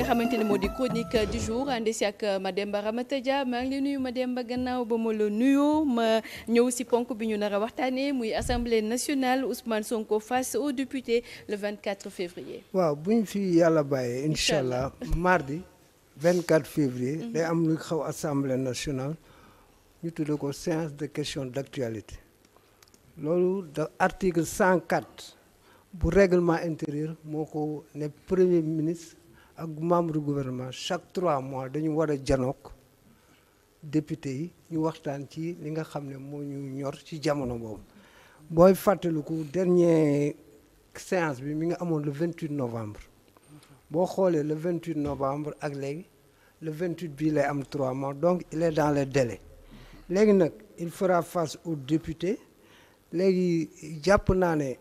xamante ne moo di chronique du jour ànd si ak Mademba Ramata Dia maa ngi lay nuyu Mademba gannaaw ba ma la nuyoo ma ñëw si ponk bi ñu nar a waxtaanee muy assemblée nationale Ousmane Sonko face aux députés le 24 février. waaw bu ñu fi yàlla bàyyee incha allah mardi 24 février. day am lu xaw assemblée nationale ñu tuddee ko séance de questions d'actualité loolu da article 104 bu règlement intérieur moo ko ne premier ministre ak membre du gouvernement chaque 3 mois dañu war a janook député yi ñu waxtaan ci li nga xam ne moo ñu ñor ci jamono boobu booy fàttaliku dernier séance bi mi nga amoon le 28 novembre boo xoolee le 28 novembre ak léegi le 28 bii lay am 3 mois donc il est dans les délais léegi nag il fera face aux députés léegi jàpp naa ne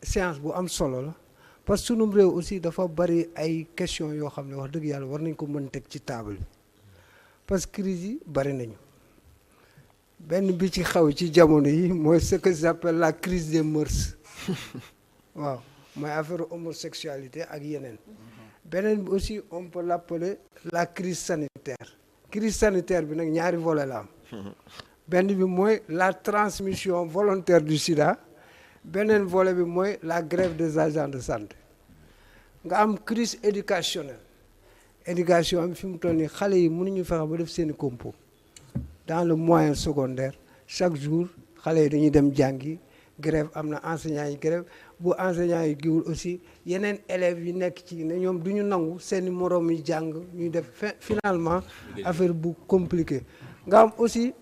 séance bu am solo la parce que sunum réew aussi dafa bari ay questions yoo xam ne wax dëgg yàlla war nañ ko mën teg ci table bi parce que crise yi bari nañu benn bi ci xaw ci jamono yi mooy ce que j'appelle la crise des mœurs waaw mooy affaire homosexualité ak yeneen beneen bi aussi on peut l'appeler la crise sanitaire bi nag ñaari volet la am benn bi mooy la transmission volontaire du sida beneen volet bi mooy la grève des agents de santé nga am crise éducationnelle éducation bi fi mu toll nii xale yi mënuñu fexe ba def seeni compo dans le moyen secondaire chaque jour xale yi dañuy dem jàngi grève am na enseignants yi grève bu enseignants yi giwul aussi yeneen élèves yi nekk ci ne ñoom du ñu nangu seeni moroom yi jàng ñuy def finalement affaire bu compliqué nga am aussi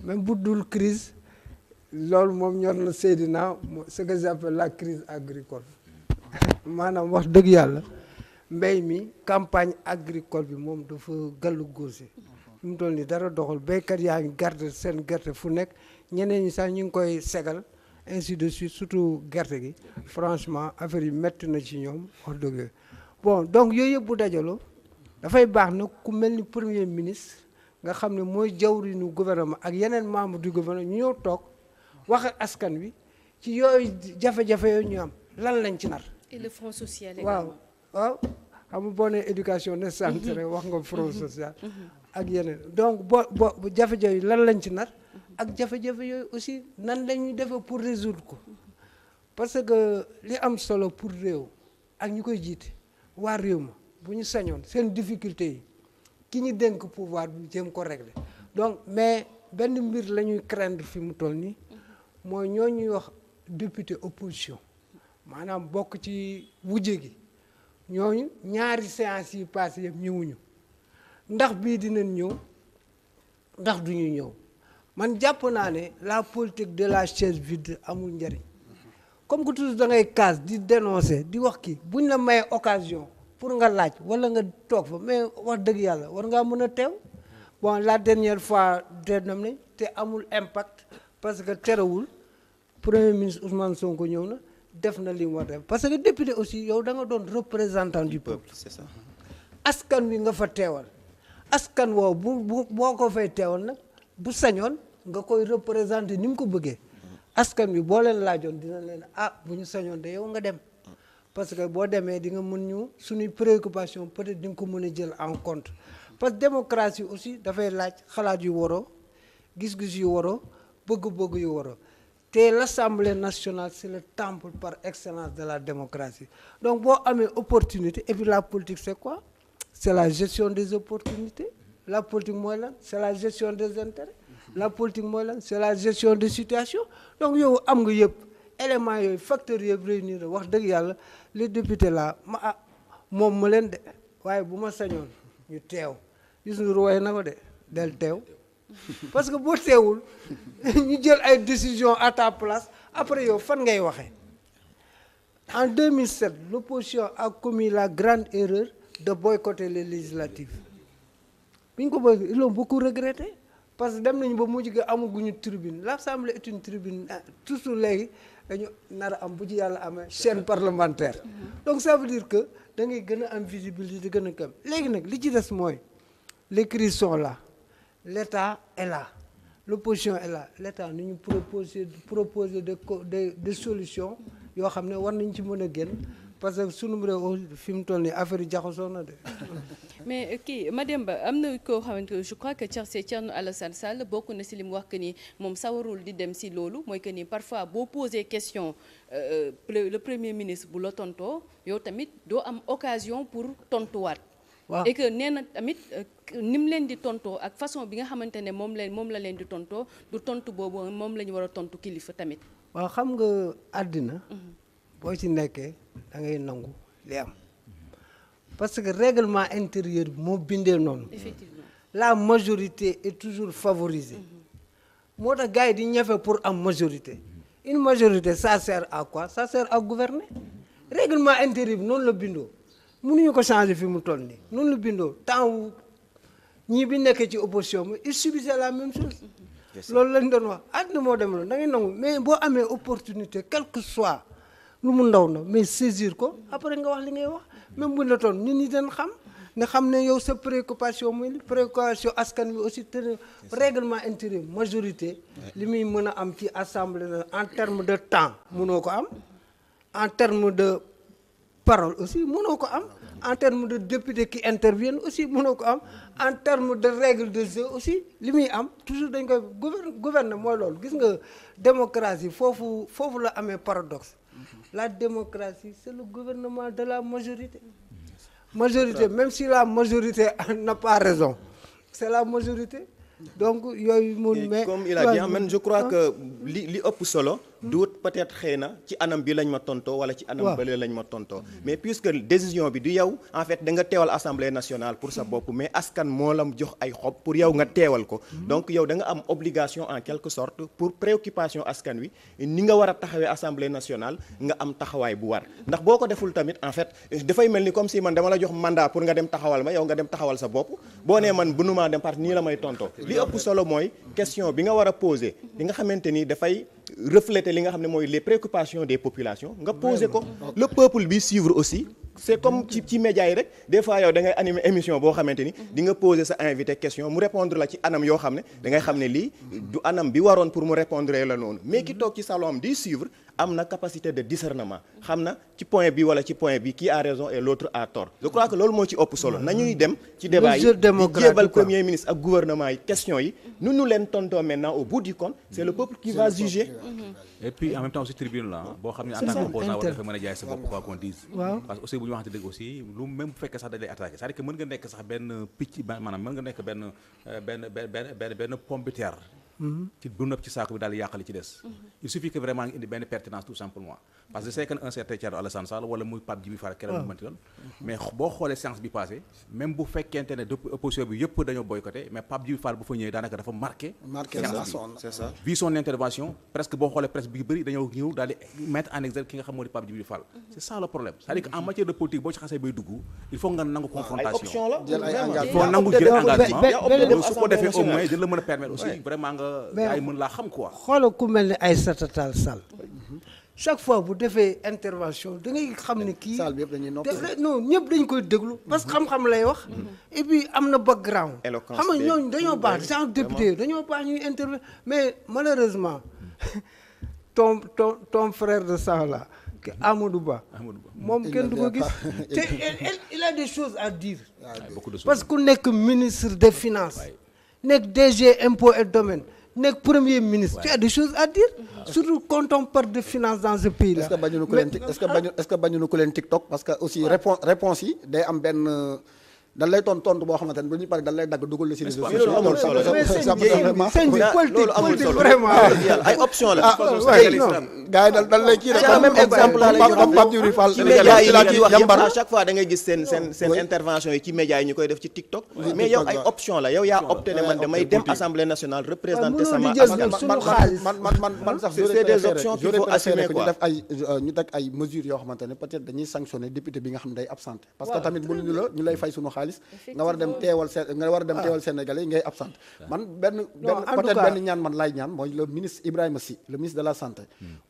même bu dul crise loolu moom ñor na Seydina ce que j'appelle la crise agricole maanaam wax dëgg yàlla mbéy mi campagne agricole bi moom dafa gàllu góose fi mu toll nii dara doxal béykat yaa ngi garder seen gerte fu nekk ñeneen ñi sax ñu ngi koy segal ainsi de suite surtout gerte gi franchement affaire yi métti na ci ñoom wax dëgg bon donc yooyu yëpp bu dajaloo dafay baax nag ku mel ni premier ministre nga xam ne mooy jawriñu gouvernement ak yeneen membre du gouvernement ñu ñëw toog wax ak askan wi ci yooyu jafe-jafe yooyu ñu am lan lañ ci nar. et le front social également. waaw xam nga boo nee éducation ne santé rek wax nga front social. ak yeneen donc boo jafe-jafe yi lan lañ ci nar. ak jafe-jafe yooyu aussi nan la ñuy defee pour résoudre ko parce que li am solo pour réew ak ñu koy jiite waa réew ma bu ñu sañoon seen difficulté yi ki ñu dénk pouvoir bi jéem ko régler donc mais benn mbir la ñuy craindre fi mu toll nii mooy ñoo ñuy wax député opposition maanaam bokk ci wujje gi ñooñu ñaari séance yi passé yëpp ñëwuñu ndax bii dinañ ñëw ndax duñu ñëw man jàpp naa ne la politique de la chaise vide amul njariñ comme que toujours da ngay casse di dénoncer di wax kii buñ la mayee occasion pour nga laaj wala nga toog fa mais wax dëgg yàlla war ngaa mën a teew bon la dernière fois dem nañ te amul impact parce que terewul premier ministre Ousmane Sonko ñëw na def na li mu war def parce que député aussi yow da nga doon représentant du peuple. C'est ça. askan wi nga fa teewal askan woow boo ko fay teewal nag bu sañoon nga koy représenter ni mu ko bëggee askan wi boo leen laajoon dina leen bu ñu sañoon de yow nga dem parce que boo demee di nga mën ñu suñuy préoccupation peut-être di nga ko mën a jël en compte parce que démocratie aussi dafay laaj xalaat yu waroo gis-gis yu waroo bëgg-bëgg yu waroo te l'Assemblée nationale c'est le temple par excellence de la démocratie donc boo amee opportunité et puis la politique c'est quoi c'est la gestion des opportunités la politique mooy lan c'est la gestion des intérêts la politique mooy lan c'est la gestion des situations donc yow am nga yëpp éléments yooyu facteurs yëpp réunir wax dëgg yàlla les députés là moom ma leen de waaye bu ma sañoon ñu teew gis nga ruwaay na ko de del teew parce que boo teewul ñu jël ay décisions à ta place après yow fan ngay waxee en 2007 l'opposition a commis la grande erreur de boycotter les législatives bi ñu ko boycotté ils l'ont beaucoup regretté parce que dem nañu ba mujj gi amaguñu tribune l'Assemblée est une tribune toujours léegi dañu nar a am bu ci yàlla amee chaîne parlementaire donc ça veut dire que da ngay gën a am visibilité gën a kam léegi nag li ci des mooy les crises sont là l'État est là l'opposition est là l'État ni ñu proposer des solutions yoo xam ne war nañ ci mën a génn parce que sunu réew fi mu toll nii affaire yi jaxasoo na de. mais kii Mademba am na koo xamante je crois que Thierno Alassane Sall bokk na si li mu wax que ni moom sawarul di dem si loolu mooy que ni parfois boo posé question le premier ministre bu la tontoo yow tamit doo am occasion pour tontuwaat. waaw et que nee na tamit ni mu leen di tontoo ak façon bi nga xamante ne moom la leen di tontoo du tontu boobu moom la ñu war a tontu kilifa tamit. waaw xam nga àddina. boo ci nekkee da ngay nangu li am. parce que règlement intérieur bi moo bindee noonu. effectivement la majorité est toujours favorisée. moo tax gars yi di ñafe pour am majorité. une majorité ça sert à quoi ça sert à gouverner. règlement intérieur bi noonu la bindoo. mënuñu ko changer fi mu toll nii noonu la bindoo temps wu ñii bi nekkee ci opposition bi il subissait la même chose. loolu lañ doon wax àddina moo dem loolu da ngay nangu mais boo amee opportunité quel que soit lu mu ndaw na mais saisir ko après nga wax li ngay wax même buñ la toon nit ñi dañ xam ne xam ne yow sa préoccupation mooy li préoccupation askan bi aussi te règlement intérieur majorité li muy mën a am ci assemblée en terme de temps mënoo ko am en terme de parole aussi mënoo ko am en termes de députés qui interviennent aussi mënoo ko am en termes de règles de jeu aussi li muy am toujours dañ koy gouverner mooy loolu gis nga démocratie foofu la amee paradoxe la démocratie c'est le gouvernement de la majorité même si la majorité n'a pas raison c'est la majorité donc yooyu mun mais comme il a dit man je crois que li ëpp solo duut peut-être xëy na ci anam bi lañ ma tontoo wala ci anam bële lañ ma tontoo mais puisque décision bi du yow en fait da nga teewal assemblée nationale pour sa bopp mais askan moo la jox ay xob pour yow nga teewal ko donc yow da nga am obligation en quelque sorte pour préoccupation askan wi ni nga war a taxawee assemblée nationale nga am taxawaay bu war ndax boo ko deful tamit en fait dafay mel ni comme si man dama la jox mandat pour nga dem taxawal ma yow nga dem taxawal sa bopp boo nee man bënumaa dem parce que nii la may tontoo li ëpp solo mooy question bi nga war a poser li nga xamante ni dafay refléter li nga xam ne mooy les préoccupations des populations nga poser ko le peuple bi suivre aussi c'est comme ci médias yi rek des fois yow da ngay animer émission boo xamante ni di nga poser sa invité question mu répondre la ci anam yoo xam ne da ngay xam ne lii du anam bi waroon pour mu répondre la noonu mais ki toog ci salon am di suivre am na capacité de discernement xam na ci point bi wala ci point bi qui a raison et l'autre a tort je crois que loolu moo ci ëpp solo nañuy dem ci débat yi di jébal premier ministre ak gouvernement yi question yi nu leen tontoo maintenant au bout du compte c'est le peuple qui va juger et puis en même temps aussi tribune la boo xam ne en tant que opposant war dafa mën a jaay sa bopp quoi qu'on dise parce que aussi bu ñu waxante dëgg aussi lu même bu fekkee sax dañ lay attaqué c'est-à-dire que mën nga nekk sax benn picc maanaam mën nga nekk benn pomme de terre ci bu nëpp ci saako bi daal di yàqali ci des il suffit que vraiment nga indi benn pertinence tout simplement parce que c'est que un certain Thierno Alassane Sall wala muy Pape Djibril Fall keneen bu mënti doon mais boo xoolee séance bi passé même bu fekkente ne opposition bi yëpp dañoo boycotté mais Pape Djibril Fall bu fa ñëwee daanaka dafa marqué c'est ça vu son intervention presque boo xoolee presse bi bëri dañoo ñëw daal di mettre en exergue ki nga xam moo di Pape Djibril Fall c'est ça le problème c'est-à-dire que en matière de politique boo ci xasee bay dugg il faut nga nangu confrontation il faut nangu jël engagement su ko defee au moins dina la mën a permettre aussi vraiment nga ay mën laa xam quoi xoolal ku mel ne Aïssata Tall Sall chaque fois bu defee intervention da ngay xam ne kii non ñëpp dañ koy déglu parce que xam-xam lay wax et puis am na background xam nga ñooñu dañoo baax genre député dañoo baax ñuy intervenir mais malheureusement ton frère de sang là Amadou Ba moom kenn du ko gis te il a des choses à dire parce que ku nekk ministre des finances nekk DG impôts et domaines nekk premier ministre tu as des choses à dire surtout quand on parle de finance dans ce pays là est-ce que bañu ko leen TikTok parce que aussi réponse yi day am benn dañ lay tontu boo xamante ne bu ñu paree dañ lay dagg dugal la ci réseaux sociaux loolu amul solo sëñ bi politique vraiment ay option la gars yi dañ lay kii rek même exemple laa lay jox Pape Djibril Fall ci médias yi ñuy wax yëpp à chaque fois da ngay gis seen intervention yi ci médias yi ñu koy def ci TikTok mais yow ay option la yow yaa opté ne man damay dem assemblée nationale représenter sama askan man sax c'est des options qu'il faut assumer quoi ñu teg ay mesures yoo xamante ne peut-être dañuy sanctionner député bi nga xam ne day absenté parce que tamit mënuñu la ñu lay fay sunu xaalis nga war a dem teewal Sénégalais yi ngay absent man peut-être benn ñaan man laay ñaan mooy le ministre Ibrahima Sy le ministre de la santé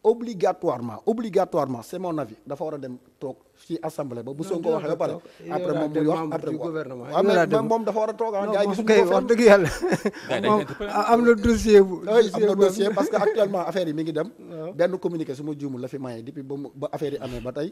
obligatoirement c'est mon avis dafa war a dem toog ci assemblée ba bu Sonko waxee ba pare après moom muy wax après moom dafa war a toog gars yi gisuñu ko wax dëgg yàlla am na dossier parce que actuellement affaire yi mi ngi dem benn communiqué su ma juumul la fi maye depuis ba affaire yi amee ba tey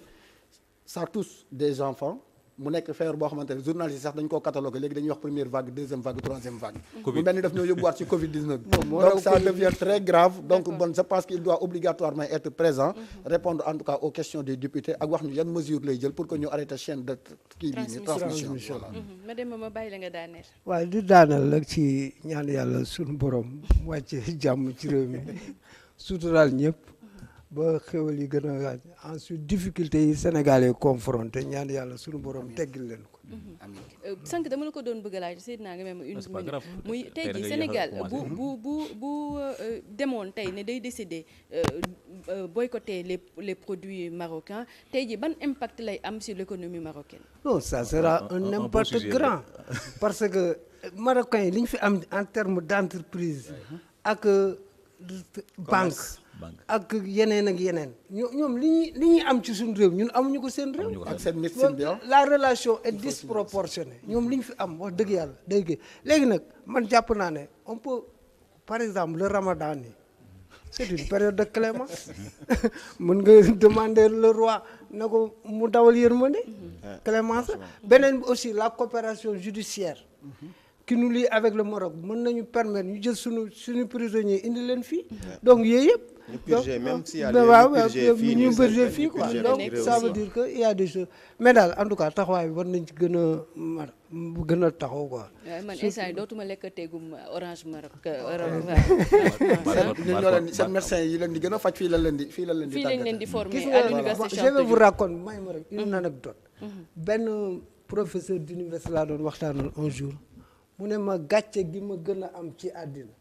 ça touche des enfants mu nekk feebar boo xamante ne journaliste yi sax dañ koo catalogué léegi dañuy wax première vague deuxième vague troisième vague mu mel ni daf ñoo yóbbuwaat ci Covid 19 donc ça devient très grave donc bon je pense qu'il doit obligatoirement être présent répondre en tout cas aux questions des députés ak wax ñu yan mesures lay jël pour que ñu arrêter chaîne de kii bi ni transmission voilà. Mademba ma bàyyi la nga daaneel. waaye di daaneel rek ci ñaan yàlla suñu borom wàcce jàmm ci réew mi suturaal ñëpp ba xéwal yi gën a ensuite difficulté yi Sénégalais confronté ñaan yàlla suñu borom teggil leen ko. sànq dama la ko doon bëgg a laaj Seydina nga même une minute muy tey jii Sénégal bu demoon tey ne day décider boycotter les produits marocains tey jii ban impact lay am sur l'économie marocaine. non ça sera un impact grand parce que marocains yi li ñu fi am en termes d'entreprise ak banque ak yeneen ak yeneen ñoom li ñuy am ci suñu réew ñun amuñu ko seen réew. ak seen médecine bi la relation est disproportionnée ñoom li ñu fi am wax dëgg yàlla dégg léegi nag man jàpp naa ne on peut par exemple le ramadan yi c'est une période de clémence mën nga demander le roi na ko mu dawal yërmande clémence beneen bi aussi la coopération judiciaire qui nous lie avec le Maroc mën nañu permettre ñu jël suñu prisonniers indi leen fii donc yooyu yëpp ñu purger même si ñu purger fii quoi donc ça veut dire que il y a des choses mais daal en tout cas taxawaay bi war nañ ci gën a taxaw quoi. man instant dootuma lekk teegum orange Maroc. seen médecin yi leen di gën a faj fii lañ leen di former gis à l'université je vais vous raconter may ma rek une anecdote benn professeur d'université laa doon waxtaanal un jour mu ne ma gàcce gi ma gën a am ci àddina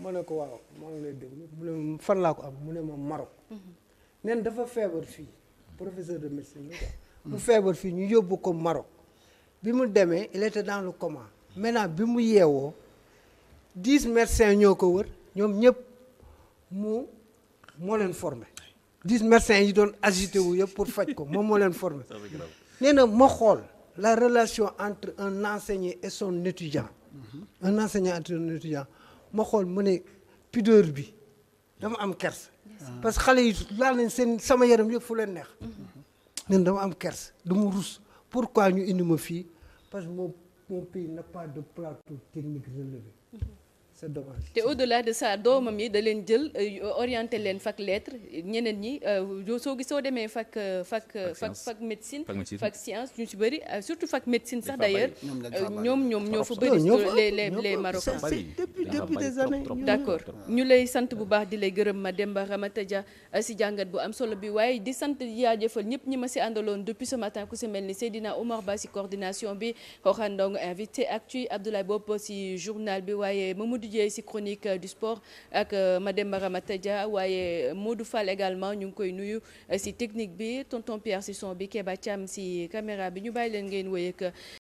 ma ne ko waaw maa ngi lay déglu mu ne ma fan laa ko am mu ne ma Maroc neen dafa feebar fii professeur de médecine mu feebar fii ñu yóbbu ko Maroc bi mu demee il était dans le coma maintenant bi mu yeewoo 10 médecins ñoo ko wër ñoom ñëpp moo leen formé 10 médecins yi doon agité wu yëpp pour faj ko moom moo leen formé nee na ma xool la relation entre un enseignant et son étudiant un enseignant et un étudiant ma xool mu ne pudeur bi dama am kersa parce que xale yi laal nañ seen sama yaram yëpp fu leen neex nen dama am kersa dama rus pourquoi ñu indi ma fii parce que mon pays n'a pas de plateau technique relevé c'est dommage. te au-delà de ça doomam yi da leen jël orienté leen fac lettres ñeneen ñi soo demee fac médecine fac science ñu ci bëri surtout fac médecine sax d'ailleurs ñoom ñoo fa bëri les Marocains depuis des années. d'accord ñu lay sant bu baax di lay gërëm Mademba Ramata Dia si jàngat bu am solo bi waaye di sant jaajëfal ñëpp ñi ma si àndaloon depuis ce matin ku si mel ni Seydina Omar Ba si coordination bi Xooxan Ndong invité actu Abdoulaye Bopp si journal bi waaye Mamadou Dieye si chronique du sport ak Mademba Ramata Dia waaye Modou Fall également ñu ngi koy nuyu si technique bi tonton Pierre si son bi Keba Thiam si caméra bi ñu bàyyi leen ngeen wéy ak